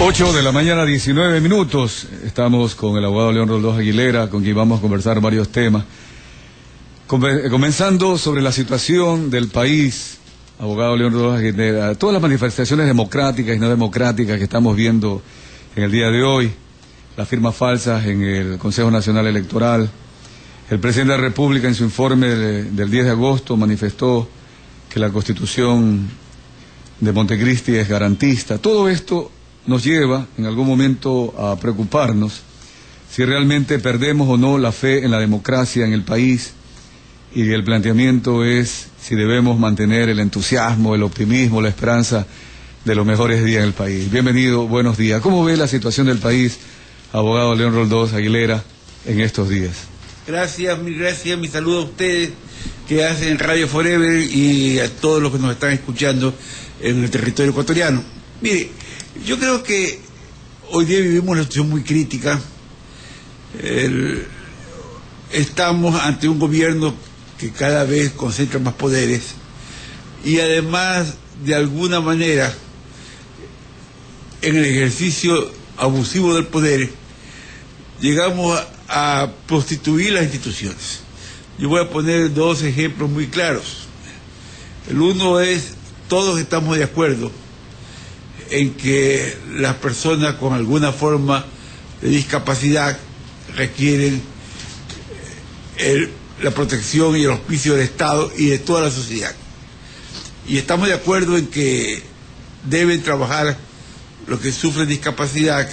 8 de la mañana, 19 minutos. Estamos con el abogado León Roldós Aguilera, con quien vamos a conversar varios temas. Comenzando sobre la situación del país, abogado León Roldós Aguilera, todas las manifestaciones democráticas y no democráticas que estamos viendo en el día de hoy, las firmas falsas en el Consejo Nacional Electoral. El presidente de la República, en su informe del 10 de agosto, manifestó que la Constitución de Montecristi es garantista. Todo esto nos lleva en algún momento a preocuparnos si realmente perdemos o no la fe en la democracia en el país, y el planteamiento es si debemos mantener el entusiasmo, el optimismo, la esperanza de los mejores días en el país. Bienvenido, buenos días. ¿Cómo ve la situación del país, abogado León Roldós Aguilera, en estos días? Gracias, mi saludo a ustedes que hacen Radio Forever y a todos los que nos están escuchando en el territorio ecuatoriano. Mire, yo creo que hoy día vivimos una situación muy crítica. Estamos ante un gobierno que cada vez concentra más poderes y además, de alguna manera, en el ejercicio abusivo del poder, llegamos a prostituir las instituciones. Yo voy a poner dos ejemplos muy claros. El uno es, todos estamos de acuerdo en que las personas con alguna forma de discapacidad requieren la protección y el auspicio del Estado y de toda la sociedad. Y estamos de acuerdo en que deben trabajar los que sufren discapacidad,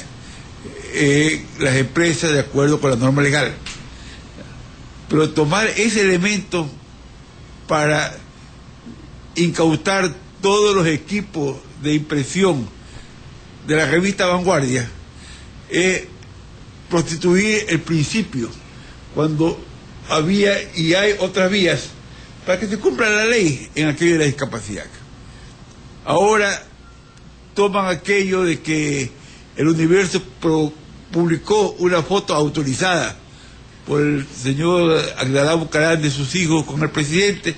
las empresas, de acuerdo con la norma legal. Pero tomar ese elemento para incautar todos los equipos de impresión de la revista Vanguardia es prostituir el principio, cuando había y hay otras vías para que se cumpla la ley en aquello de la discapacidad. Ahora toman aquello de que el Universo publicó una foto autorizada por el señor Agdalá Bucaram de sus hijos con el presidente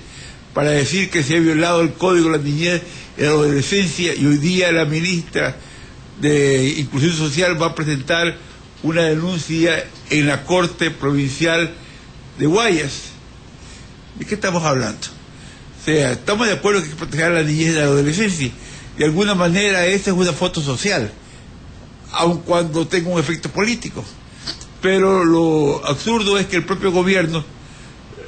para decir que se ha violado el Código de la Niñez y la Adolescencia, y hoy día la ministra de Inclusión Social va a presentar una denuncia en la Corte Provincial de Guayas. ¿De qué estamos hablando? O sea, estamos de acuerdo que hay que proteger a la niñez y a la adolescencia. De alguna manera esta es una foto social, aun cuando tenga un efecto político. Pero lo absurdo es que el propio gobierno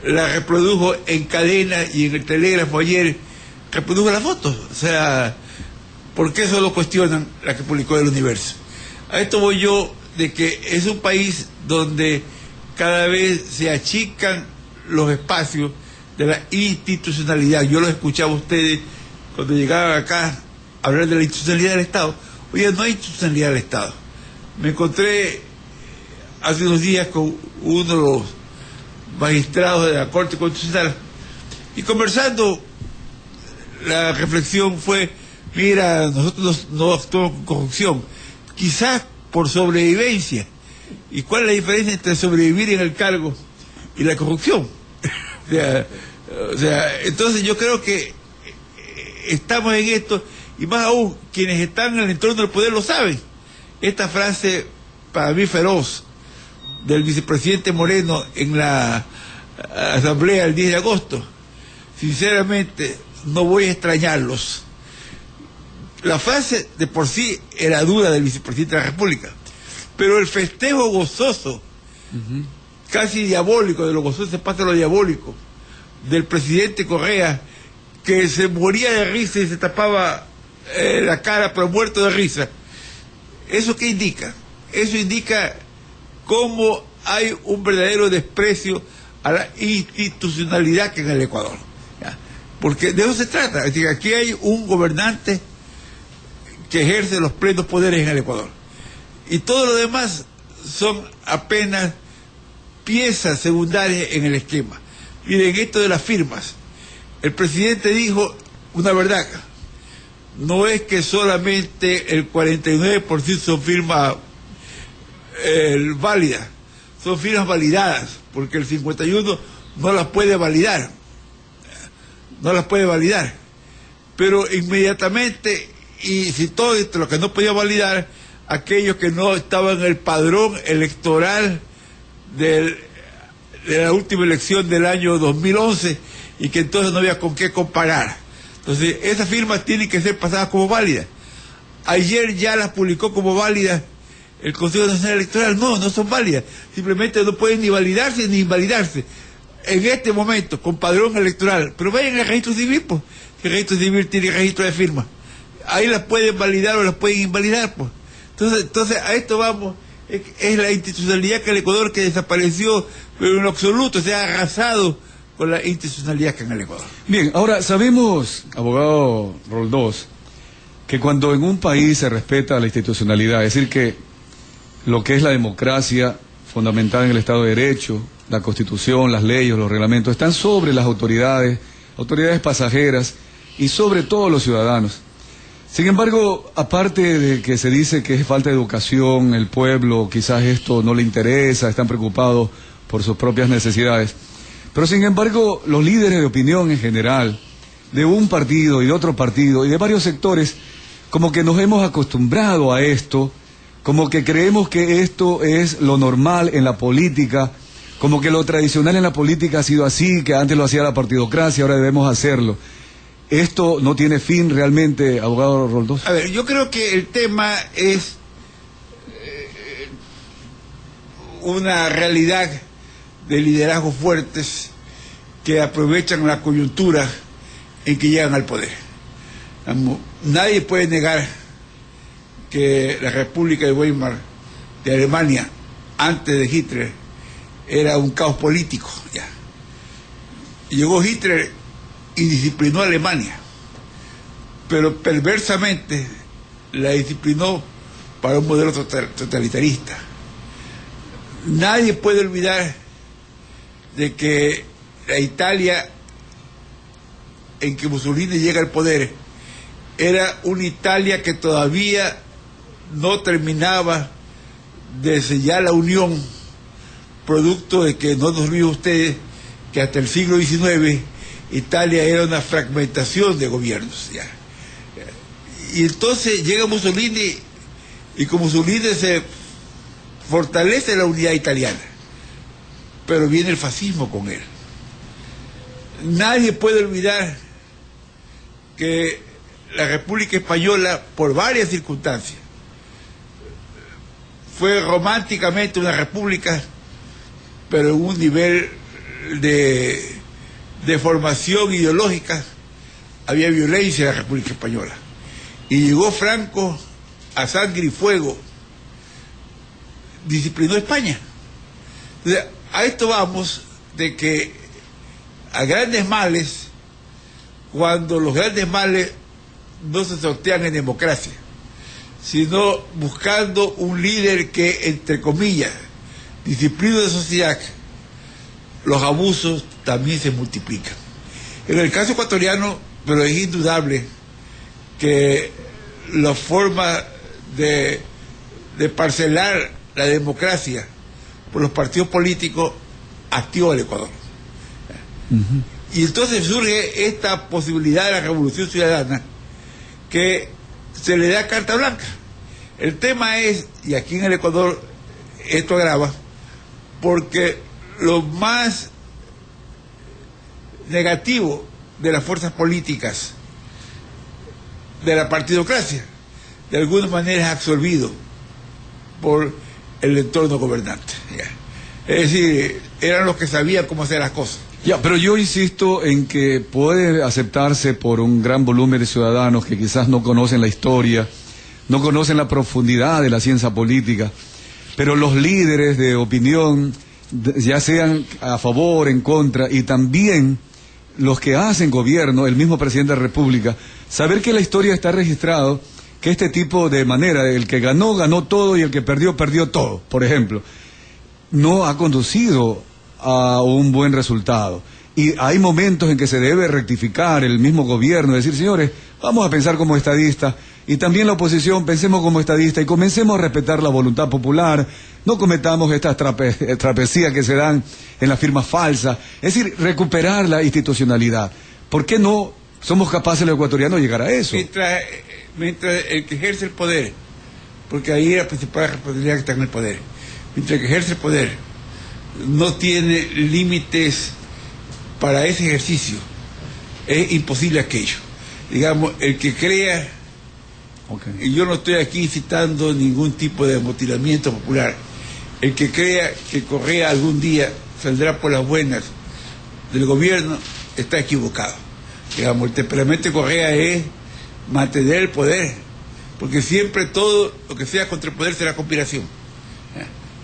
la reprodujo en cadena y en el telégrafo ayer, reprodujo las fotos. O sea, ¿por qué solo cuestionan la que publicó el Universo? A esto voy yo, de que es un país donde cada vez se achican los espacios de la institucionalidad. Yo los escuchaba a ustedes cuando llegaban acá a hablar de la institucionalidad del Estado. Oye, no hay institucionalidad del Estado. Me encontré hace unos días con uno de los magistrados de la Corte Constitucional y conversando, la reflexión fue: mira, nosotros no actuamos con corrupción, quizás por sobrevivencia. ¿Y cuál es la diferencia entre sobrevivir en el cargo y la corrupción? o sea, entonces yo creo que estamos en esto, y más aún quienes están en el entorno del poder lo saben. Esta frase, para mí feroz, del vicepresidente Moreno en la asamblea el 10 de agosto, sinceramente no voy a extrañarlos. La frase de por sí era dura del vicepresidente de la República, pero el festejo gozoso, casi diabólico, de lo gozoso se pasa a lo diabólico, del presidente Correa, que se moría de risa y se tapaba la cara, pero muerto de risa. ¿Eso qué indica? Eso indica cómo hay un verdadero desprecio a la institucionalidad que en el Ecuador. ¿Ya? Porque de eso se trata. Es decir, aquí hay un gobernante que ejerce los plenos poderes en el Ecuador. Y todo lo demás son apenas piezas secundarias en el esquema. Miren, esto de las firmas. El presidente dijo una verdad. No es que solamente el 49% son firmas válidas, son firmas validadas, porque el 51% no las puede validar. No las puede validar. Pero inmediatamente, y si todo esto lo que no podía validar, aquellos que no estaban en el padrón electoral de la última elección del año 2011 y que entonces no había con qué comparar. Entonces, esas firmas tienen que ser pasadas como válidas. Ayer ya las publicó como válidas el Consejo Nacional Electoral. No son válidas. Simplemente no pueden ni validarse ni invalidarse en este momento con padrón electoral. Pero vayan al registro civil, pues. El registro civil tiene registro de firmas. Ahí las pueden validar o las pueden invalidar, pues. Entonces a esto vamos. Es la institucionalidad que el Ecuador que desapareció, pero en lo absoluto se ha arrasado con la institucionalidad que en el Ecuador. Bien, ahora sabemos, abogado Roldós, que cuando en un país se respeta la institucionalidad, es decir, que lo que es la democracia fundamentada en el Estado de Derecho, la Constitución, las leyes, los reglamentos, están sobre las autoridades pasajeras y sobre todos los ciudadanos. Sin embargo, aparte de que se dice que es falta de educación, el pueblo quizás esto no le interesa, están preocupados por sus propias necesidades, pero sin embargo los líderes de opinión en general, de un partido y de otro partido y de varios sectores, como que nos hemos acostumbrado a esto, como que creemos que esto es lo normal en la política, como que lo tradicional en la política ha sido así, que antes lo hacía la partidocracia, ahora debemos hacerlo. ¿Esto no tiene fin realmente, abogado Roldós? A ver, yo creo que el tema es una realidad de liderazgos fuertes que aprovechan la coyuntura en que llegan al poder. Nadie puede negar que la República de Weimar de Alemania, antes de Hitler, era un caos político. Ya. Llegó Hitler y disciplinó a Alemania, pero perversamente la disciplinó para un modelo totalitarista. Nadie puede olvidar de que la Italia en que Mussolini llega al poder era una Italia que todavía no terminaba de sellar la unión, producto de que no nos olviden ustedes que hasta el siglo XIX Italia era una fragmentación de gobiernos. ¿Ya? Y entonces llega Mussolini y con Mussolini se fortalece la unidad italiana, pero viene el fascismo con él. Nadie puede olvidar que la República Española, por varias circunstancias, fue románticamente una república, pero en un nivel de formación ideológica había violencia en la República Española. Y llegó Franco a sangre y fuego, disciplinó a España. Entonces, a esto vamos de que a grandes males, cuando los grandes males no se sortean en democracia, sino buscando un líder que, entre comillas, disciplina la sociedad, los abusos también se multiplican. En el caso ecuatoriano, pero es indudable que la forma de parcelar la democracia por los partidos políticos activó el Ecuador. Y entonces surge esta posibilidad de la revolución ciudadana que se le da carta blanca. El tema es, y aquí en el Ecuador esto agrava, porque lo más negativo de las fuerzas políticas de la partidocracia de alguna manera es absorbido por el entorno gobernante. ¿Ya? Es decir, eran los que sabían cómo hacer las cosas. Ya, pero yo insisto en que puede aceptarse por un gran volumen de ciudadanos que quizás no conocen la historia, no conocen la profundidad de la ciencia política, pero los líderes de opinión, ya sean a favor, en contra, y también los que hacen gobierno, el mismo presidente de la República, saber que la historia está registrado, que este tipo de manera, el que ganó, ganó todo y el que perdió, perdió todo, por ejemplo, no ha conducido a un buen resultado. Y hay momentos en que se debe rectificar el mismo gobierno, decir, señores, vamos a pensar como estadistas, y también la oposición, pensemos como estadistas y comencemos a respetar la voluntad popular, no cometamos estas trapecías que se dan en las firmas falsas, es decir, recuperar la institucionalidad. ¿Por qué no somos capaces los ecuatorianos de llegar a eso? Mientras el que ejerce el poder porque ahí la principal responsabilidad está en el poder. Mientras que ejerce el poder, no tiene límites para ese ejercicio, es imposible aquello. Digamos, el que crea, y yo no estoy aquí citando ningún tipo de motilamiento popular, el que crea que Correa algún día saldrá por las buenas del gobierno, está equivocado. Digamos, el temperamento de Correa es mantener el poder, porque siempre todo lo que sea contra el poder será conspiración.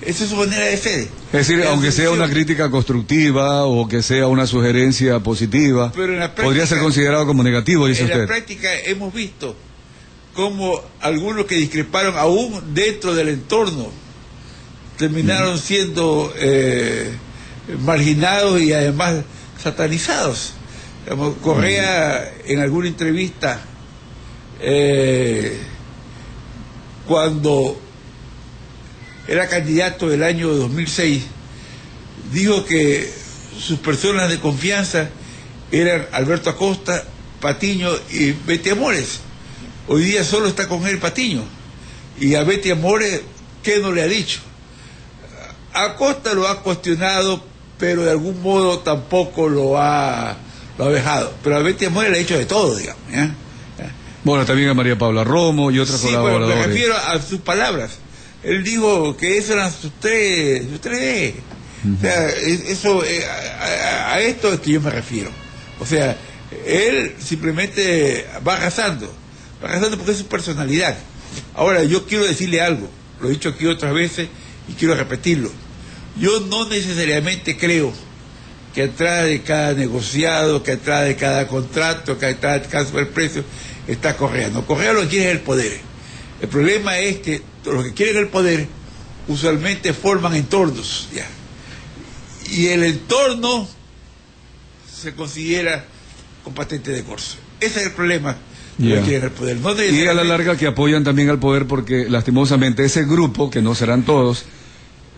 Esa es su manera de ser. Es decir, aunque sea una crítica constructiva o que sea una sugerencia positiva, pero en la práctica, podría ser considerado como negativo, dice usted. En la práctica hemos visto cómo algunos que discreparon aún dentro del entorno terminaron siendo marginados y además satanizados. Digamos, Correa en alguna entrevista, cuando era candidato del año 2006, dijo que sus personas de confianza eran Alberto Acosta, Patiño y Betty Amores. Hoy día solo está con él Patiño, y a Betty Amores, ¿qué no le ha dicho? Acosta lo ha cuestionado, pero de algún modo tampoco lo ha dejado. Pero a Betty Amores le ha dicho de todo, digamos. ¿Ya? Bueno, también a María Paula Romo y otros colaboradores. Bueno, me refiero a sus palabras. Él dijo que esas eran sus tres D. O sea, eso, a esto es que yo me refiero. O sea, él simplemente va arrasando porque es su personalidad. Ahora, yo quiero decirle algo, lo he dicho aquí otras veces y quiero repetirlo. Yo no necesariamente creo que atrás de cada negociado, que atrás de cada contrato, que atrás de cada superprecio está Correa. No, Correa lo que quiere es el poder. El problema es que los que quieren el poder usualmente forman entornos, ¿ya? Y el entorno se considera con patente de corso. Ese es el problema de los que quieren el poder. No y a la larga que apoyan también al poder porque lastimosamente ese grupo, que no serán todos,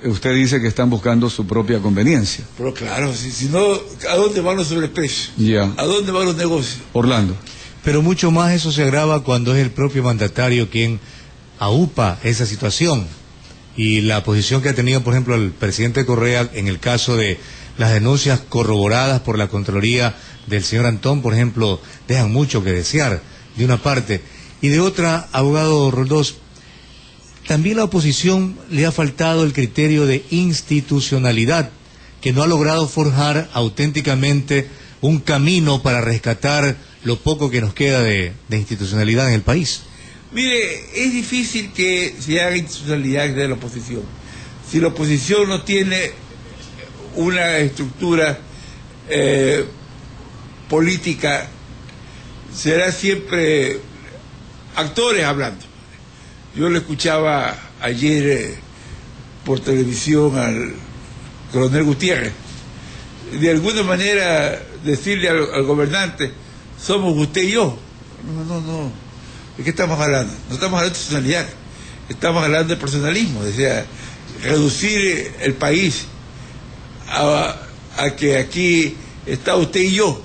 usted dice que están buscando su propia conveniencia. Pero claro, si no, ¿a dónde van los sobreprecios? ¿A dónde van los negocios? Orlando. Pero mucho más eso se agrava cuando es el propio mandatario quien aupa esa situación. Y la posición que ha tenido, por ejemplo, el presidente Correa en el caso de las denuncias corroboradas por la Contraloría del señor Antón, por ejemplo, dejan mucho que desear, de una parte. Y de otra, abogado Roldós, también la oposición le ha faltado el criterio de institucionalidad, que no ha logrado forjar auténticamente un camino para rescatar lo poco que nos queda de institucionalidad en el país. Mire, es difícil que se haga institucionalidad de la oposición. Si la oposición no tiene una estructura política, será siempre actores hablando. Yo le escuchaba ayer por televisión al coronel Gutiérrez, de alguna manera decirle al gobernante, somos usted y yo. No. ¿De qué estamos hablando? No estamos hablando de institucionalidad, estamos hablando de personalismo, o sea, reducir el país a que aquí está usted y yo.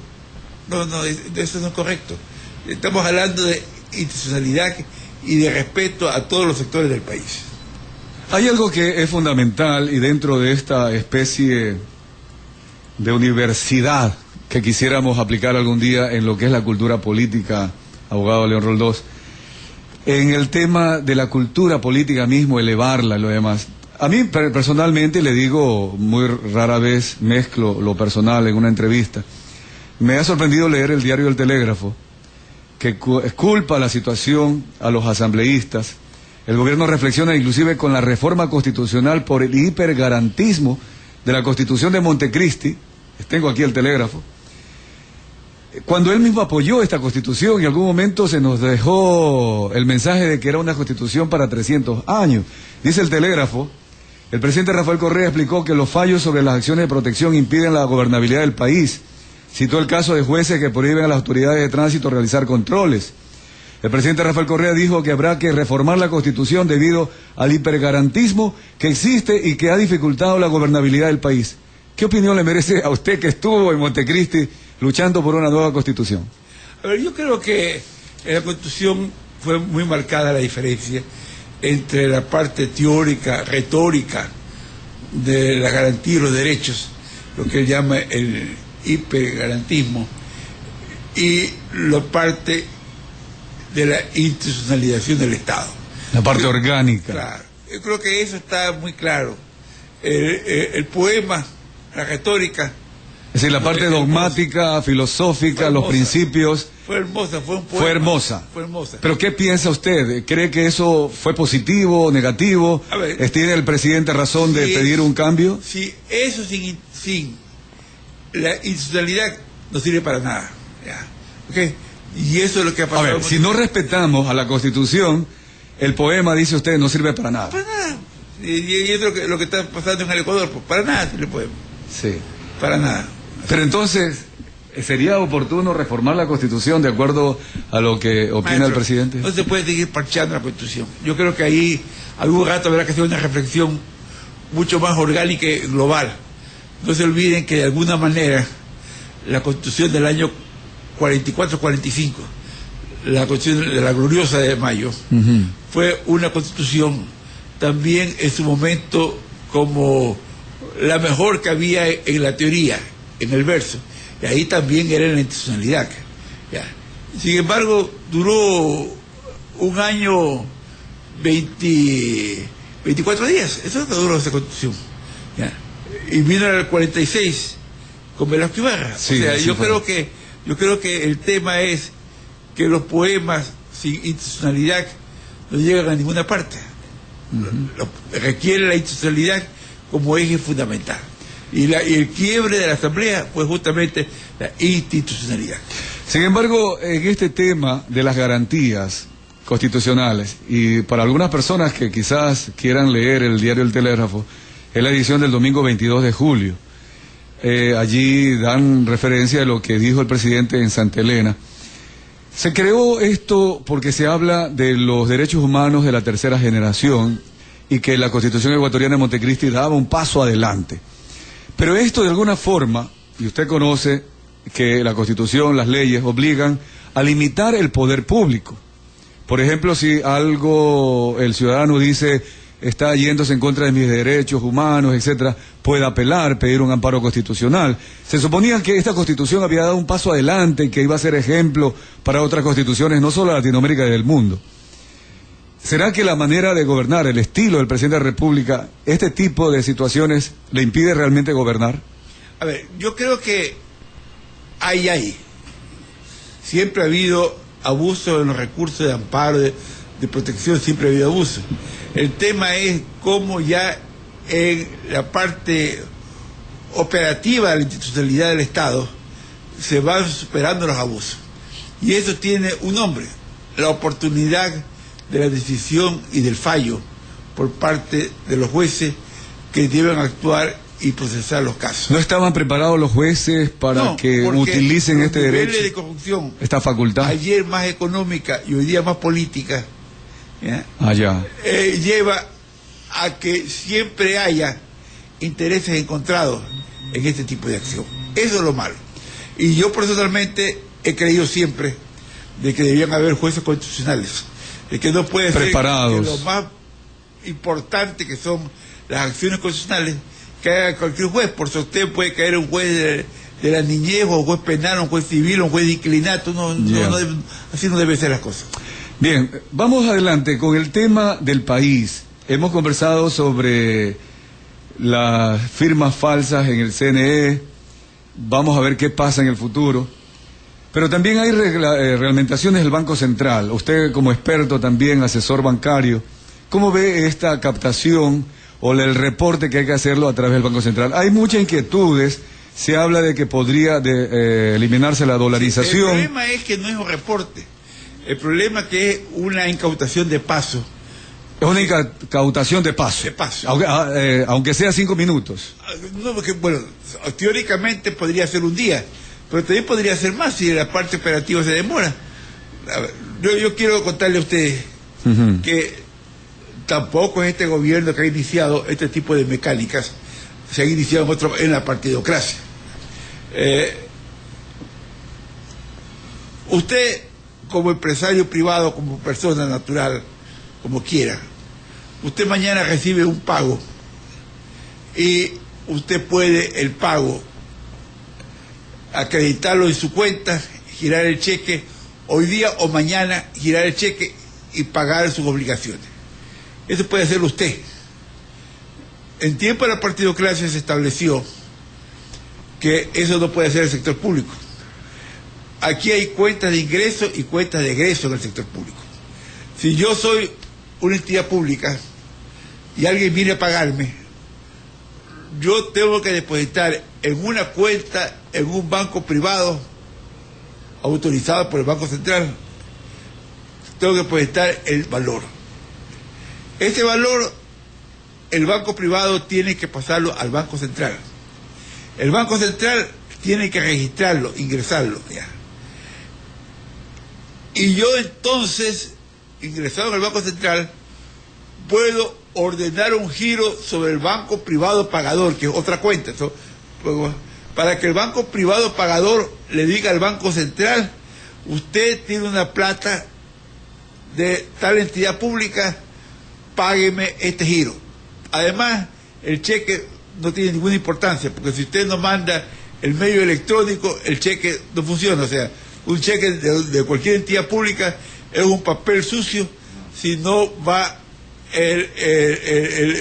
No, eso no es correcto. Estamos hablando de institucionalidad y de respeto a todos los sectores del país. Hay algo que es fundamental y dentro de esta especie de universidad que quisiéramos aplicar algún día en lo que es la cultura política, abogado León Roldós, en el tema de la cultura política mismo, elevarla y lo demás. A mí personalmente, le digo, muy rara vez mezclo lo personal en una entrevista, me ha sorprendido leer el diario El Telégrafo, que culpa la situación a los asambleístas. El gobierno reflexiona inclusive con la reforma constitucional por el hipergarantismo de la Constitución de Montecristi. Tengo aquí El Telégrafo. Cuando él mismo apoyó esta Constitución, en algún momento se nos dejó el mensaje de que era una Constitución para 300 años. Dice El Telégrafo, el presidente Rafael Correa explicó que los fallos sobre las acciones de protección impiden la gobernabilidad del país. Citó el caso de jueces que prohíben a las autoridades de tránsito realizar controles. El presidente Rafael Correa dijo que habrá que reformar la Constitución debido al hipergarantismo que existe y que ha dificultado la gobernabilidad del país. ¿Qué opinión le merece a usted que estuvo en Montecristi luchando por una nueva Constitución? A ver, yo creo que en la Constitución fue muy marcada la diferencia entre la parte teórica, retórica de la garantía de los derechos, lo que él llama el hipergarantismo, y la parte de la institucionalización del Estado. La parte orgánica. Claro, yo creo que eso está muy claro. El poema, la retórica. Es decir, la parte dogmática, filosófica, los principios. Fue hermosa, fue un poema. Fue hermosa. Fue hermosa. Pero ¿qué piensa usted? ¿Cree que eso fue positivo, negativo? A ver, ¿Tiene el presidente razón de pedir un cambio? Sí, eso sin la institucionalidad no sirve para nada. ¿Ya? ¿Okay? Y eso es lo que ha pasado. A ver, si no respetamos a la Constitución, el poema, dice usted, no sirve para nada. Para nada. Y eso es lo que está pasando en el Ecuador. Pues para nada sirve el poema. Sí. Para nada. Pero entonces, ¿sería oportuno reformar la Constitución de acuerdo a lo que opina Maestro, el presidente? no se puede seguir parcheando la Constitución. Yo creo que ahí algún rato habrá que hacer una reflexión mucho más orgánica y global. No se olviden que de alguna manera la Constitución del año 44-45, la Constitución de la gloriosa de Mayo, fue una Constitución también en su momento como la mejor que había en la teoría, en el verso, y ahí también era en la institucionalidad. ¿Ya? Sin embargo, duró un año 24 días, eso es lo que duró esa Constitución. ¿Ya? Y vino el 46 con Velasco Ibarra. Sí, o sea, sí yo creo que el tema es que los poemas sin institucionalidad no llegan a ninguna parte. Requiere la institucionalidad como eje fundamental. Y el quiebre de la Asamblea fue justamente la institucionalidad. Sin embargo, en este tema de las garantías constitucionales, y para algunas personas que quizás quieran leer el diario El Telégrafo, es la edición del domingo 22 de julio. Allí dan referencia a lo que dijo el presidente en Santa Elena. Se creó esto porque se habla de los derechos humanos de la tercera generación y que la Constitución ecuatoriana de Montecristi daba un paso adelante. Pero esto de alguna forma, y usted conoce que la Constitución, las leyes obligan a limitar el poder público. Por ejemplo, si algo el ciudadano dice está yéndose en contra de mis derechos humanos, etcétera, puede apelar, pedir un amparo constitucional. Se suponía que esta Constitución había dado un paso adelante y que iba a ser ejemplo para otras constituciones, no solo de Latinoamérica y del mundo. ¿Será que la manera de gobernar, el estilo del presidente de la República, este tipo de situaciones le impide realmente gobernar? A ver, yo creo que siempre ha habido abuso en los recursos de amparo, de protección, siempre ha habido abuso. El tema es cómo ya en la parte operativa de la institucionalidad del Estado se van superando los abusos. Y eso tiene un nombre, la oportunidad de la decisión y del fallo por parte de los jueces que deben actuar y procesar los casos. ¿No estaban preparados los jueces para que utilicen este derecho, de corrupción, esta facultad? Ayer más económica y hoy día más política, ¿ya? Lleva a que siempre haya intereses encontrados en este tipo de acción. Eso es lo malo. Y yo personalmente he creído siempre de que debían haber jueces constitucionales, de que no puede preparados, ser que lo más importante que son las acciones constitucionales que haga cualquier juez. Por sostén puede caer un juez de la niñez, o un juez penal, un juez civil, un juez de inclinato. Así no deben ser las cosas. Bien, vamos adelante con el tema del país. Hemos conversado sobre las firmas falsas en el CNE, vamos a ver qué pasa en el futuro, pero también hay reglamentaciones del Banco Central. Usted como experto también, asesor bancario, ¿cómo ve esta captación o el reporte que hay que hacerlo a través del Banco Central? Hay muchas inquietudes, se habla de que podría eliminarse la dolarización. El problema es que no es un reporte, el problema es que es una incautación de paso. Es una incautación de paso. De paso. Aunque sea 5 minutos. No, porque, bueno, teóricamente podría ser un día, pero también podría ser más si la parte operativa se demora. Yo quiero contarle a ustedes que tampoco es este gobierno que ha iniciado este tipo de mecánicas, se han iniciado en la partidocracia. Usted, como empresario privado, como persona natural, como quiera, usted mañana recibe un pago y usted puede el pago acreditarlo en su cuenta, girar el cheque hoy día o mañana, girar el cheque y pagar sus obligaciones. Eso puede hacerlo usted. En tiempo de la partidocracia se estableció que eso no puede hacer el sector público. Aquí hay cuentas de ingreso y cuentas de egreso en el sector público. Si yo soy una entidad pública y alguien viene a pagarme, yo tengo que depositar en una cuenta en un banco privado autorizado por el Banco Central. Tengo que depositar el valor. Ese valor, el banco privado tiene que pasarlo al Banco Central. El Banco Central tiene que registrarlo, ingresarlo, ya. Y yo entonces, ingresado en el Banco Central, puedo ordenar un giro sobre el banco privado pagador, que es otra cuenta. Para que el banco privado pagador le diga al Banco Central, usted tiene una plata de tal entidad pública, págueme este giro. Además, el cheque no tiene ninguna importancia, porque si usted no manda el medio electrónico, el cheque no funciona. O sea, un cheque de cualquier entidad pública es un papel sucio si no va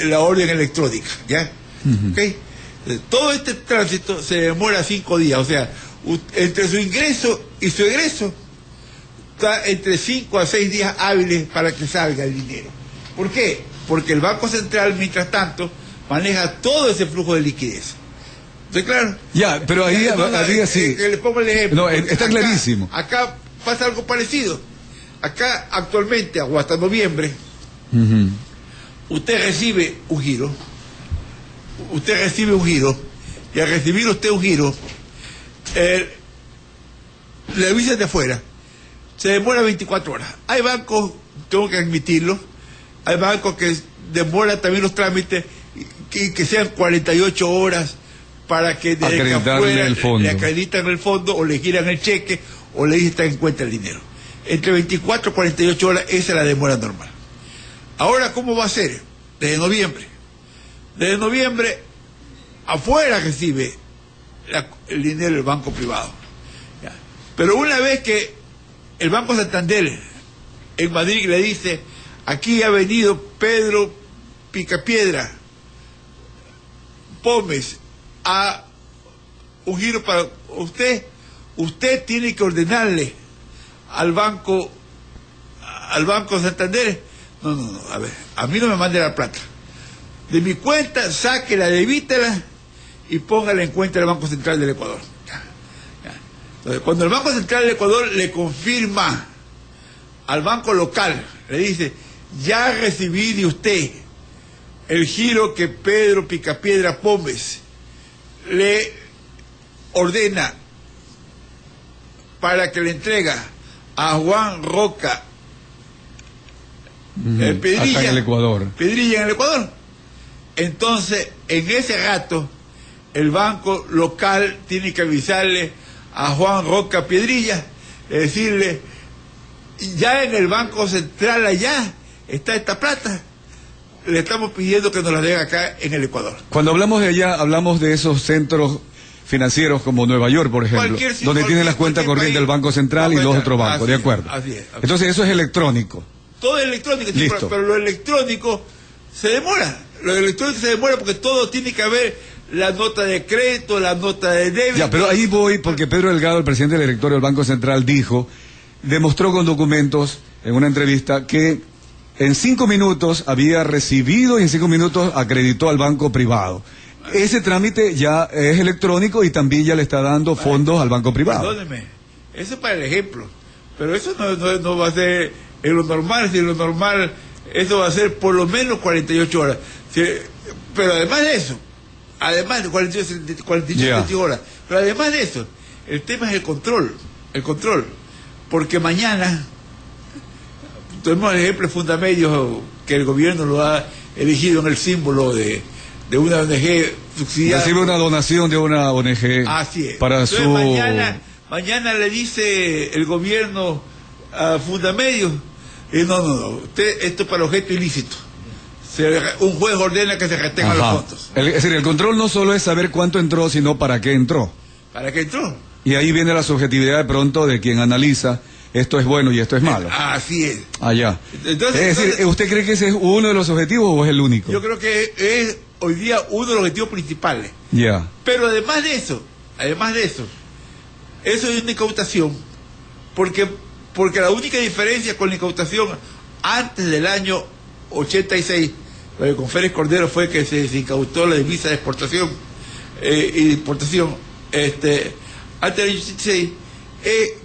la orden electrónica, ¿ya? ¿Okay? Todo este tránsito se demora 5 días, o sea, entre su ingreso y su egreso está entre 5 a 6 días hábiles para que salga el dinero. ¿Por qué? Porque el Banco Central, mientras tanto, maneja todo ese flujo de liquidez. ¿Estoy claro? Ya, pero ahí sí. Le pongo el ejemplo. No, está clarísimo. Acá pasa algo parecido. Acá actualmente, o hasta noviembre, usted recibe un giro. Y al recibir usted un giro, le avisan de afuera. Se demora 24 horas. Hay bancos, tengo que admitirlo, hay bancos que demoran también los trámites que sean 48 horas para que desde afuera le acreditan el fondo o le giran el cheque o le dicen está en cuenta el dinero. Entre 24 y 48 horas, esa es la demora normal. Ahora, ¿cómo va a ser? Desde noviembre. Desde noviembre, afuera recibe el dinero del banco privado. ¿Ya? Pero una vez que el Banco Santander en Madrid le dice, aquí ha venido Pedro Picapiedra Pómez a un giro para usted tiene que ordenarle al Banco Santander, no, a ver, a mí no me mande la plata. De mi cuenta, sáquela, debítela y póngala en cuenta del Banco Central del Ecuador. Ya. Entonces, cuando el Banco Central del Ecuador le confirma al banco local, le dice, ya recibí de usted el giro que Pedro Picapiedra Pómez le ordena para que le entrega a Juan Roca Pedrilla, en el Ecuador. Pedrilla en el Ecuador. Entonces, en ese rato, el banco local tiene que avisarle a Juan Roca Pedrilla, decirle, ya en el Banco Central allá está esta plata, le estamos pidiendo que nos la den acá en el Ecuador. Cuando hablamos de allá, hablamos de esos centros financieros como Nueva York, por ejemplo, donde tienen las cuentas corrientes del Banco Central y los otros bancos, ¿de acuerdo? Así es. Entonces eso es electrónico. Todo es electrónico, sí, pero lo electrónico se demora. Lo electrónico se demora porque todo tiene que haber la nota de crédito, la nota de débito. Ya, pero ahí voy porque Pedro Delgado, el presidente del directorio del Banco Central, demostró con documentos en una entrevista que en 5 minutos había recibido y en 5 minutos acreditó al banco privado. Ese trámite ya es electrónico y también ya le está dando fondos al banco privado. Perdóneme, eso es para el ejemplo, pero eso no va a ser en lo normal, si en lo normal eso va a ser por lo menos 48 horas. Pero además de eso, además de 48 horas, pero además de eso, el tema es el control, porque mañana, tenemos el ejemplo de Fundamedios, que el gobierno lo ha elegido en el símbolo de una ONG subsidiada. Recibe una donación de una ONG. Así es. Para entonces, mañana le dice el gobierno a Fundamedios, no, usted, esto es para objeto ilícito. un juez ordena que se retengan los fondos. Es decir, el control no solo es saber cuánto entró, sino para qué entró. ¿Para qué entró? Y ahí viene la subjetividad de pronto de quien analiza esto es bueno y esto es malo. Así es. Allá. Entonces, es decir, ¿usted cree que ese es uno de los objetivos o es el único? Yo creo que es hoy día uno de los objetivos principales. Ya. Pero además de eso, eso es una incautación, porque la única diferencia con la incautación antes del año 86, con Félix Cordero, fue que se incautó la divisa de exportación y de importación. Antes del año 86,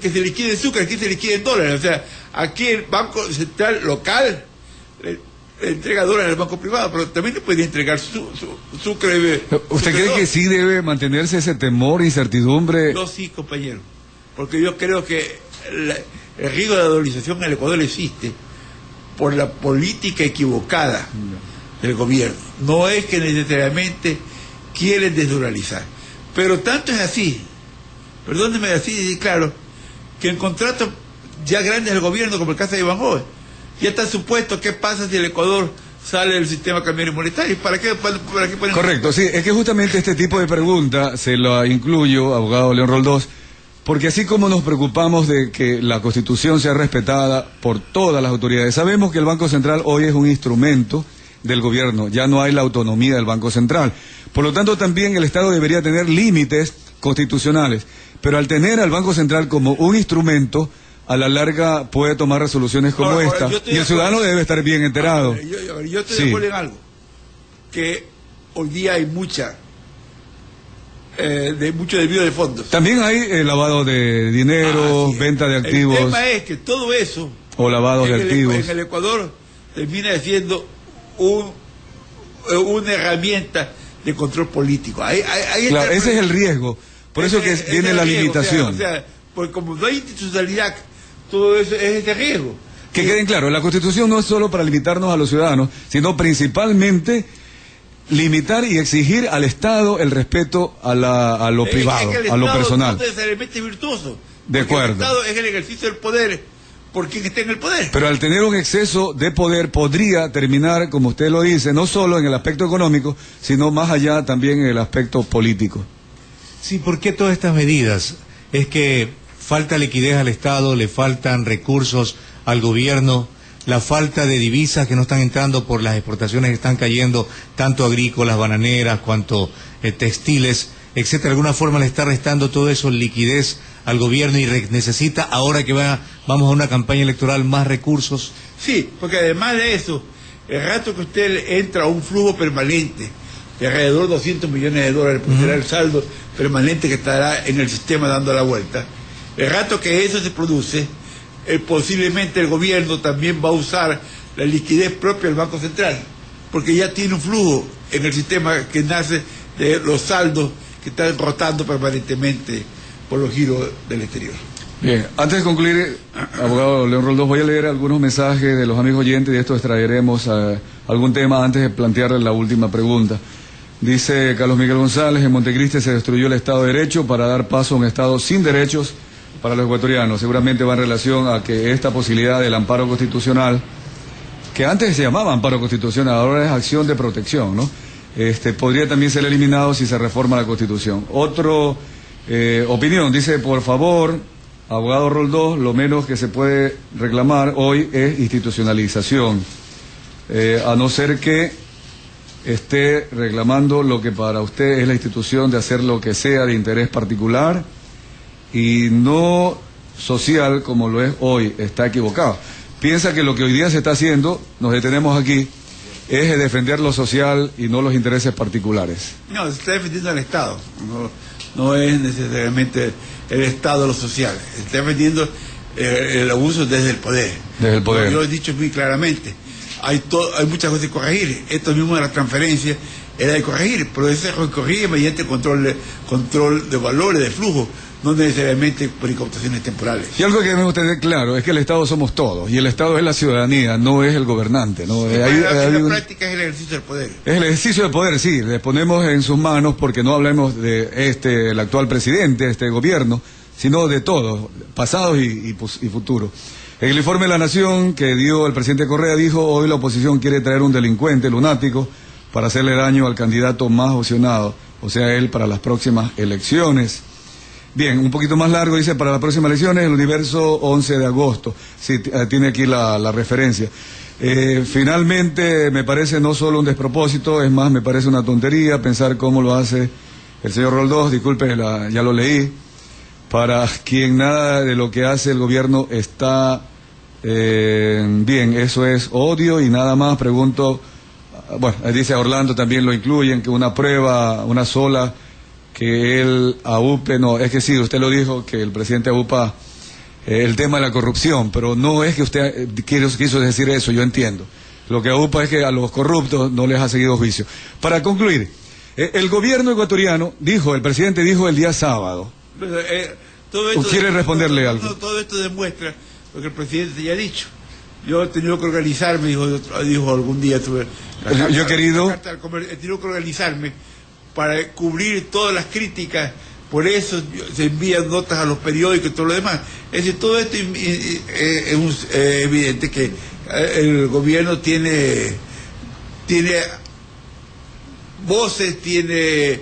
que se liquide en sucre, aquí se liquide en dólares. O sea, aquí el Banco Central local le entrega dólares al banco privado, pero también le podría entregar sucre. ¿Usted cree que sí debe mantenerse ese temor, incertidumbre? Yo sí, compañero, porque yo creo que el riesgo de la dolarización en el Ecuador existe por la política equivocada del gobierno. No es que necesariamente quieren desdolarizar, pero tanto es así, perdónenme así, claro, que en contratos ya grandes del gobierno, como el caso de Iván Joven, ya está supuesto qué pasa si el Ecuador sale del sistema cambiario monetario. ¿Para qué ponen? Correcto, sí, es que justamente este tipo de pregunta se la incluyo, abogado León Roldós, porque así como nos preocupamos de que la Constitución sea respetada por todas las autoridades, sabemos que el Banco Central hoy es un instrumento del gobierno, ya no hay la autonomía del Banco Central. Por lo tanto, también el Estado debería tener límites constitucionales, pero al tener al Banco Central como un instrumento, a la larga puede tomar resoluciones como esta, y el ciudadano debe estar bien enterado. Yo estoy de acuerdo en algo, que hoy día hay mucho desvío de fondos. También hay lavado de dinero, venta de activos. El tema es que todo eso, o lavado de activos, en el Ecuador termina siendo una herramienta de control político. Claro, ese es el riesgo. Por eso que viene la limitación. O sea, porque como no hay institucionalidad, todo eso es ese riesgo. Que queden claro, la Constitución no es solo para limitarnos a los ciudadanos, sino principalmente limitar y exigir al Estado el respeto a lo privado, a lo personal. No necesariamente es virtuoso. De acuerdo. El Estado es el ejercicio del poder por quien esté en el poder. Pero al tener un exceso de poder podría terminar, como usted lo dice, no solo en el aspecto económico, sino más allá también en el aspecto político. Sí, ¿por qué todas estas medidas? Es que falta liquidez al Estado, le faltan recursos al gobierno, la falta de divisas que no están entrando por las exportaciones que están cayendo, tanto agrícolas, bananeras, cuanto textiles, etcétera. De alguna forma le está restando todo eso liquidez al gobierno y necesita, ahora que vamos a una campaña electoral, más recursos. Sí, porque además de eso, el rato que usted entra a un flujo permanente de alrededor de $200 millones, pues será el saldo permanente que estará en el sistema dando la vuelta. El rato que eso se produce, posiblemente el gobierno también va a usar la liquidez propia del Banco Central, porque ya tiene un flujo en el sistema que nace de los saldos que están rotando permanentemente por los giros del exterior. Bien, antes de concluir, abogado León Roldós, voy a leer algunos mensajes de los amigos oyentes y de esto extraeremos algún tema antes de plantearle la última pregunta. Dice Carlos Miguel González, en Montecristi se destruyó el Estado de Derecho para dar paso a un Estado sin derechos para los ecuatorianos. Seguramente va en relación a que esta posibilidad del amparo constitucional, que antes se llamaba amparo constitucional, ahora es acción de protección, ¿no? Podría también ser eliminado si se reforma la Constitución. Otro opinión, dice, por favor, abogado Roldós, lo menos que se puede reclamar hoy es institucionalización, a no ser que esté reclamando lo que para usted es la institución de hacer lo que sea de interés particular y no social como lo es hoy, está equivocado. Piensa que lo que hoy día se está haciendo, nos detenemos aquí, es defender lo social y no los intereses particulares. No, se está defendiendo al Estado, no es necesariamente el Estado lo social, se está defendiendo el abuso desde el poder. Desde el poder. Yo lo he dicho muy claramente. Hay muchas cosas que corregir. Esto mismo de la transferencia era de corregir, pero eso se corrige mediante control de valores, de flujo, no necesariamente por incautaciones temporales. Y algo que debemos tener claro es que el Estado somos todos, y el Estado es la ciudadanía, no es el gobernante, ¿no? En la práctica es el ejercicio del poder. Es el ejercicio del poder, sí, le ponemos en sus manos, porque no hablemos de el actual presidente, este gobierno, sino de todos, pasados y futuros. En el informe de La Nación que dio el presidente Correa dijo: hoy la oposición quiere traer un delincuente lunático para hacerle daño al candidato más opcionado, o sea, él, para las próximas elecciones. Bien, un poquito más largo, dice: para las próximas elecciones, el Universo, 11 de agosto. Sí, tiene aquí la referencia. Finalmente, me parece no solo un despropósito, es más, me parece una tontería pensar cómo lo hace el señor Roldós, disculpe, ya lo leí, para quien nada de lo que hace el gobierno está bien, eso es odio y nada más. Pregunto, bueno, dice Orlando, también lo incluyen, que una prueba, una sola, que él AUPE, no, es que sí, usted lo dijo, que el presidente AUPA, el tema de la corrupción, pero no es que usted quiso decir eso, yo entiendo. Lo que AUPA es que a los corruptos no les ha seguido juicio. Para concluir, el gobierno ecuatoriano dijo, el presidente dijo el día sábado. Todo esto ¿Quiere responderle algo? Todo esto demuestra lo que el presidente ya ha dicho. Yo he tenido que organizarme, dijo algún día. Yo he querido... He tenido que organizarme para cubrir todas las críticas, por eso se envían notas a los periódicos y todo lo demás. Es decir, todo esto es evidente que el gobierno tiene voces, tiene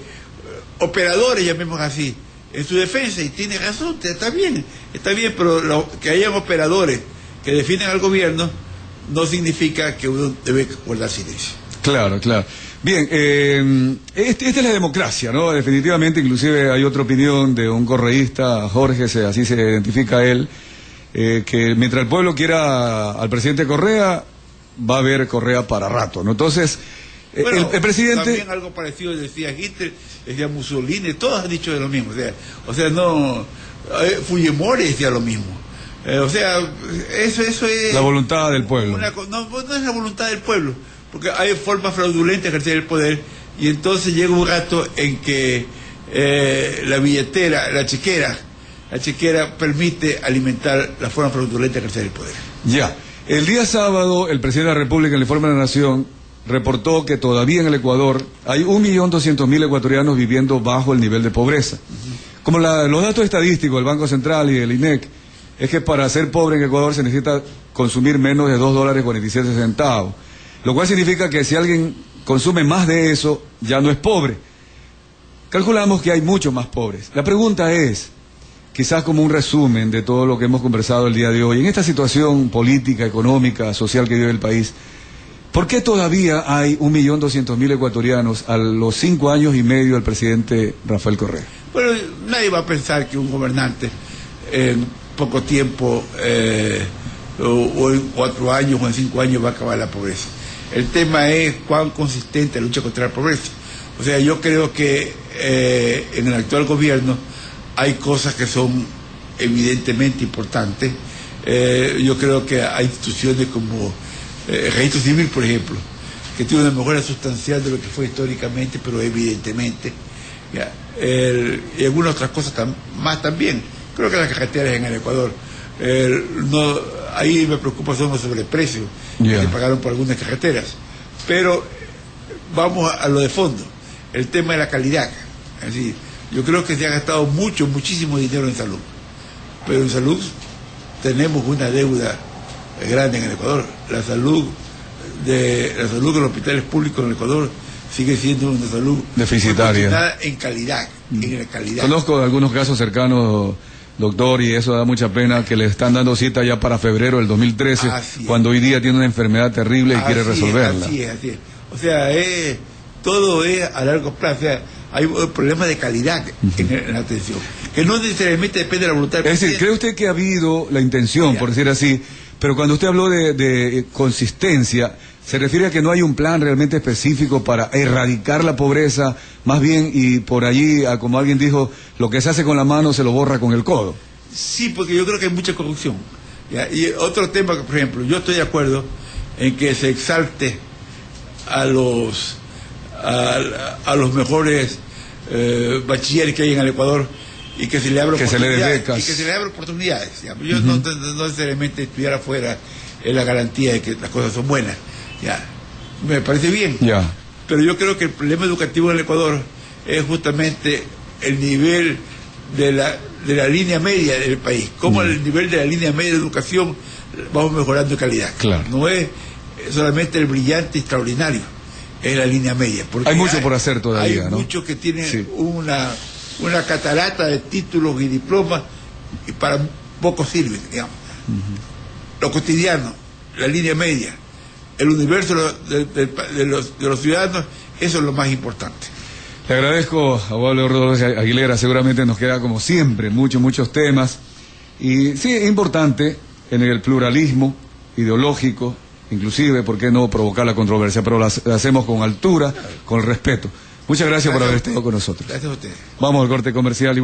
operadores, llamemos así, en su defensa, y tiene razón, está bien, pero que hayan operadores que defienden al gobierno no significa que uno debe guardar silencio. Claro. Bien, esta es la democracia, ¿no? Definitivamente, inclusive hay otra opinión de un correísta, Jorge, así se identifica él, que mientras el pueblo quiera al presidente Correa, va a haber Correa para rato, ¿no? Entonces, bueno, el presidente... También algo parecido decía Hitler, decía Mussolini, todos han dicho de lo mismo, o sea no, Fujimori decía lo mismo. O sea, eso es... La voluntad del pueblo. No es la voluntad del pueblo, porque hay formas fraudulentas de ejercer el poder, y entonces llega un rato en que la billetera, la chequera permite alimentar la forma fraudulenta de ejercer el poder. Ya, el día sábado el presidente de la República, en el informe de la Nación, reportó que todavía en el Ecuador hay 1.200.000 ecuatorianos viviendo bajo el nivel de pobreza. Como los datos estadísticos del Banco Central y del INEC, es que para ser pobre en Ecuador se necesita consumir menos de $2.47, lo cual significa que si alguien consume más de eso, ya no es pobre. Calculamos que hay muchos más pobres. La pregunta es, quizás como un resumen de todo lo que hemos conversado el día de hoy, en esta situación política, económica, social que vive el país, ¿por qué todavía hay 1.200.000 ecuatorianos a los 5 años y medio del presidente Rafael Correa? Bueno, nadie va a pensar que un gobernante en poco tiempo, o en 4 años o en 5 años, va a acabar la pobreza. El tema es cuán consistente la lucha contra la pobreza. O sea, yo creo que en el actual gobierno hay cosas que son evidentemente importantes. Yo creo que hay instituciones como el registro civil, por ejemplo, que tiene una mejora sustancial de lo que fue históricamente, pero evidentemente, y algunas otras cosas más también. Creo que las carreteras en el Ecuador, ahí me preocupa son los sobreprecios que se pagaron por algunas carreteras. Pero vamos a lo de fondo, el tema de la calidad. Es decir, yo creo que se ha gastado muchísimo dinero en salud, pero en salud tenemos una deuda grande en el Ecuador. La salud de los hospitales públicos en el Ecuador sigue siendo una salud deficitaria en calidad, en la calidad. Conozco algunos casos cercanos, doctor, y eso da mucha pena, que le están dando cita ya para febrero del 2013, cuando hoy día tiene una enfermedad terrible y quiere resolverla. Así es. O sea, todo es a largo plazo. O sea, hay problemas de calidad en la atención, que no necesariamente depende de la voluntad del presidente. Es decir, ¿cree usted que ha habido la intención, por decir así, pero cuando usted habló de consistencia, se refiere a que no hay un plan realmente específico para erradicar la pobreza, más bien, y por allí, como alguien dijo, lo que se hace con la mano se lo borra con el codo? Sí, porque yo creo que hay mucha corrupción. Y otro tema, que, por ejemplo, yo estoy de acuerdo en que se exalte a los mejores bachilleres que hay en el Ecuador, y que se le abra oportunidades. Yo no necesariamente estudiar afuera es la garantía de que las cosas son buenas. Me parece bien. Pero yo creo que el problema educativo en el Ecuador es justamente el nivel de la línea media del país. Cómo el nivel de la línea media de educación vamos mejorando calidad. Claro. No es solamente el brillante extraordinario, es la línea media. Porque hay mucho por hacer todavía, hay ¿no? muchos que tienen Sí. una catarata de títulos y diplomas y para poco sirven, digamos. Lo cotidiano, la línea media, el universo de los ciudadanos, eso es lo más importante. Le agradezco, abogado Rodolfo Aguilera. Seguramente nos queda, como siempre, muchos temas. Y sí, es importante en el pluralismo ideológico, inclusive, ¿por qué no provocar la controversia? Pero la hacemos con altura, con respeto. Muchas gracias por haber estado con nosotros. Gracias a ustedes. Vamos al corte comercial.